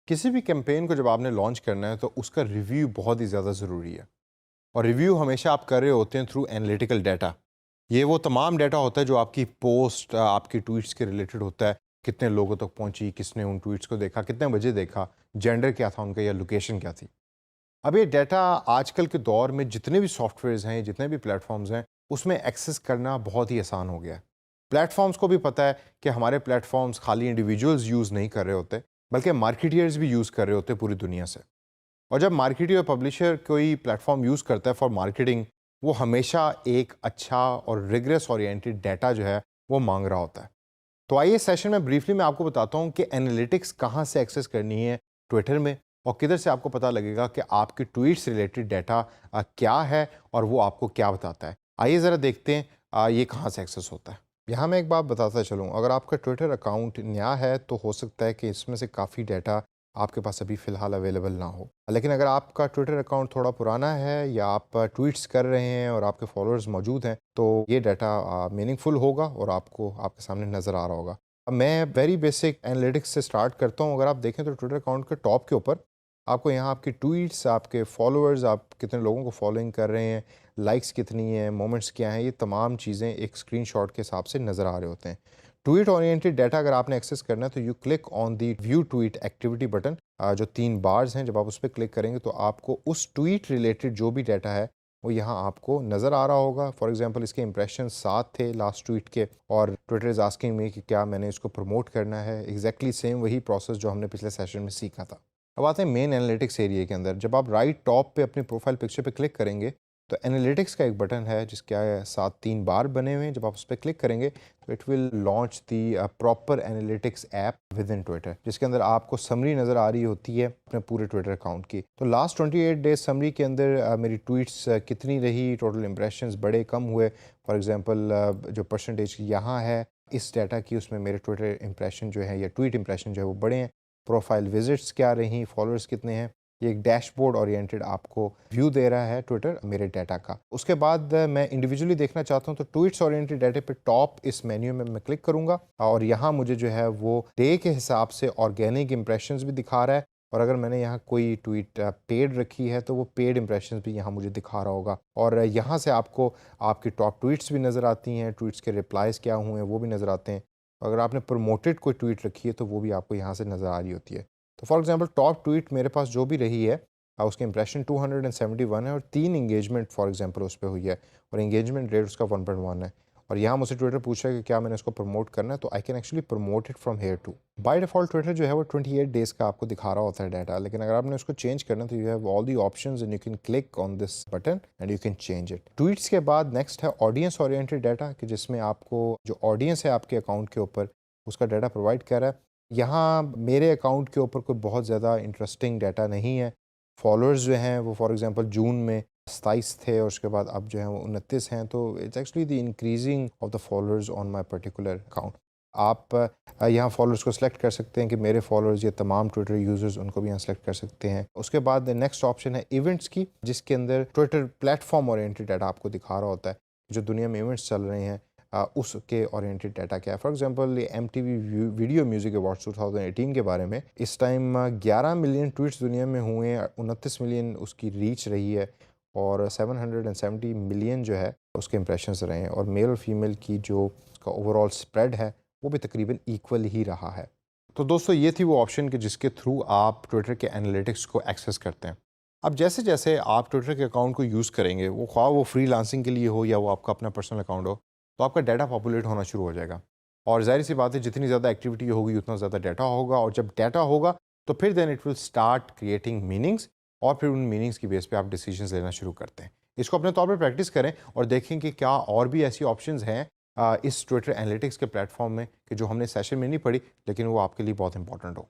किसी भी कैंपेन को जब आपने लॉन्च करना है तो उसका रिव्यू बहुत ही ज़्यादा ज़रूरी है। और रिव्यू हमेशा आप कर रहे होते हैं थ्रू एनालिटिकल डाटा। ये वो तमाम डाटा होता है जो आपकी पोस्ट आपकी ट्वीट्स के रिलेटेड होता है। कितने लोगों तक पहुंची, किसने उन ट्वीट्स को देखा, कितने बजे देखा, जेंडर क्या था उनका या लोकेशन क्या थी। अब ये डाटा आजकल के दौर में जितने भी सॉफ्टवेयर्स हैं, जितने भी प्लेटफॉर्म्स हैं, उसमें एक्सेस करना बहुत ही आसान हो गया है। प्लेटफॉर्म्स को भी पता है कि हमारे प्लेटफॉर्म्स खाली इंडिविजुअल्स यूज़ नहीं कर रहे होते, बल्कि मार्केटियर्स भी यूज़ कर रहे होते पूरी दुनिया से। और जब मार्केटर या पब्लिशर कोई प्लेटफॉर्म यूज़ करता है फॉर मार्केटिंग, वो हमेशा एक अच्छा और रिगरस ओरिएंटेड डाटा जो है वो मांग रहा होता है। तो आइए सेशन में ब्रीफली मैं आपको बताता हूँ कि एनालिटिक्स कहाँ से एक्सेस करनी है ट्विटर में, और किधर से आपको पता लगेगा कि आपके ट्वीट्स रिलेटेड डाटा क्या है और वो आपको क्या बताता है। आइए ज़रा देखते हैं ये कहाँ से एक्सेस होता है। यहाँ मैं एक बात बताता चलूँ, अगर आपका ट्विटर अकाउंट नया है तो हो सकता है कि इसमें से काफ़ी डाटा आपके पास अभी फ़िलहाल अवेलेबल ना हो। लेकिन अगर आपका ट्विटर अकाउंट थोड़ा पुराना है या आप ट्वीट्स कर रहे हैं और आपके फॉलोअर्स मौजूद हैं, तो ये डाटा मीनिंगफुल होगा और आपको आपके सामने नज़र आ रहा होगा। अब मैं वेरी बेसिक एनालिटिक्स से स्टार्ट करता हूँ। अगर आप देखें तो ट्विटर अकाउंट के टॉप के ऊपर आपको यहाँ आपकी ट्वीट्स, आपके फॉलोअर्स, आप कितने लोगों को फॉलोइंग कर रहे हैं, लाइक्स कितनी हैं, मोमेंट्स क्या हैं, ये तमाम चीज़ें एक स्क्रीनशॉट के हिसाब से नज़र आ रहे होते हैं। ट्वीट ओरिएंटेड डाटा अगर आपने एक्सेस करना है तो you click on the view tweet activity button. जो 3 बार्स हैं, जब आप उस पर क्लिक करेंगे तो आपको उस ट्वीट रिलेटेड जो भी डाटा है वो यहाँ आपको नज़र आ रहा होगा। फॉर एग्जांपल इसके इंप्रेशन 7 थे लास्ट ट्वीट के, और ट्विटर इज़ आस्किंग मी कि क्या मैंने इसको प्रमोट करना है। एग्जैक्टली सेम वही प्रोसेस जो हमने पिछले सेशन में सीखा था। अब आते हैं मेन एनालिटिक्स एरिया के अंदर। जब आप राइट टॉप पे अपनी प्रोफाइल पिक्चर पे क्लिक करेंगे तो एनालिटिक्स का एक बटन है जिसके साथ 3 बार बने हुए हैं। जब आप उस पर क्लिक करेंगे तो it will launch the proper analytics app with in Twitter, जिसके अंदर आपको समरी नज़र आ रही होती है अपने पूरे ट्विटर अकाउंट की। तो लास्ट 28 डेज समरी के अंदर मेरी ट्वीट्स कितनी रही, टोटल इंप्रेशंस बढ़े कम हुए, फॉर एग्जांपल जो परसेंटेज यहाँ है इस डाटा की, उसमें मेरे ट्विटर इंप्रेशन जो है या ट्वीट इंप्रेशन जो है वो बढ़े हैं। प्रोफाइल विजिट्स क्या रही, फॉलोअर्स कितने हैं, ये एक डैशबोर्ड ओरिएंटेड आपको व्यू दे रहा है ट्विटर मेरे डाटा का। उसके बाद मैं इंडिविजुअली देखना चाहता हूँ तो ट्वीट्स ओरिएंटेड डाटा पे टॉप इस मेन्यू में मैं क्लिक करूँगा और यहाँ मुझे जो है वो डे के हिसाब से ऑर्गेनिक इंप्रेशंस भी दिखा रहा है। और अगर मैंने यहाँ कोई ट्वीट पेड रखी है तो वो पेड इंप्रेशंस भी यहाँ मुझे दिखा रहा होगा। और यहाँ से आपको आपकी टॉप ट्वीट्स भी नज़र आती हैं, ट्वीट्स के रिप्लाइज क्या हुए हैं वो भी नज़र आते हैं। अगर आपने प्रमोटेड कोई ट्वीट रखी है तो वो भी आपको यहाँ से नज़र आ रही होती है। तो फॉर एग्जांपल टॉप ट्वीट मेरे पास जो भी रही है उसके इंप्रेशन 271 है और 3 इंगेजमेंट फॉर एग्जांपल उस पर हुई है, और इंगेजमेंट रेट उसका 1.1 है। और यहाँ मुझसे ट्विटर पूछ रहा है कि क्या मैंने इसको प्रमोट करना है, तो I can actually promote it from here too. By default Twitter जो है वो 28 डेज का आपको दिखा रहा होता है डाटा, लेकिन अगर आपने उसको चेंज करना है तो you have all the options and you can click on this button and you can change it. Tweets के बाद नेक्स्ट है ऑडियंस ओरिएंटेड डाटा, कि जिसमें आपको जो ऑडियंस है आपके अकाउंट के ऊपर उसका डाटा प्रोवाइड कर रहा है। यहाँ मेरे अकाउंट के ऊपर कोई बहुत ज़्यादा इंटरेस्टिंग डाटा नहीं है। फॉलोअर्स जो हैं वो फॉर एग्जांपल जून में 27 थे और उसके बाद अब जो है वो 29 हैं। तो it's actually the increasing of the followers on my particular account. आप यहाँ फॉलोअर्स को सिलेक्ट कर सकते हैं कि मेरे फॉलोअर्स ये तमाम ट्विटर यूज़र्स, उनको भी यहाँ सेलेक्ट कर सकते हैं। उसके बाद नेक्स्ट ऑप्शन है इवेंट्स की, जिसके अंदर ट्विटर प्लेटफॉर्म ओरिएंटेड डाटा आपको दिखा रहा होता है जो दुनिया में इवेंट्स चल रहे हैं उसके ओरिएंटेड डाटा क्या है। For example MTV video music awards 2018 के बारे में इस टाइम 11 मिलियन ट्वीट्स दुनिया में हुए हैं, 29 मिलियन उसकी रीच रही है और 770 मिलियन जो है उसके इंप्रेशंस रहे हैं, और मेल और फीमेल की जो उसका ओवरऑल स्प्रेड है वो भी तकरीबन इक्वल ही रहा है। तो दोस्तों ये थी वो ऑप्शन कि जिसके थ्रू आप ट्विटर के एनालिटिक्स को एक्सेस करते हैं। अब जैसे जैसे आप ट्विटर के अकाउंट को यूज़ करेंगे, वो ख्वाह वो फ्रीलांसिंग के लिए हो या वो आपका अपना पर्सनल अकाउंट हो, तो आपका डाटा पॉपुलेट होना शुरू हो जाएगा। और ज़ाहिर सी बात है जितनी ज़्यादा एक्टिविटी होगी उतना ज़्यादा डाटा होगा, और जब डाटा होगा तो फिर then it will start creating meanings, और फिर उन मीनिंग्स की बेस पे आप डिसीजंस लेना शुरू करते हैं। इसको अपने तौर पे प्रैक्टिस करें और देखें कि क्या और भी ऐसी ऑप्शंस हैं इस ट्विटर एनालिटिक्स के प्लेटफॉर्म में कि जो हमने सेशन में नहीं पढ़ी लेकिन वो आपके लिए बहुत इंपॉर्टेंट हो।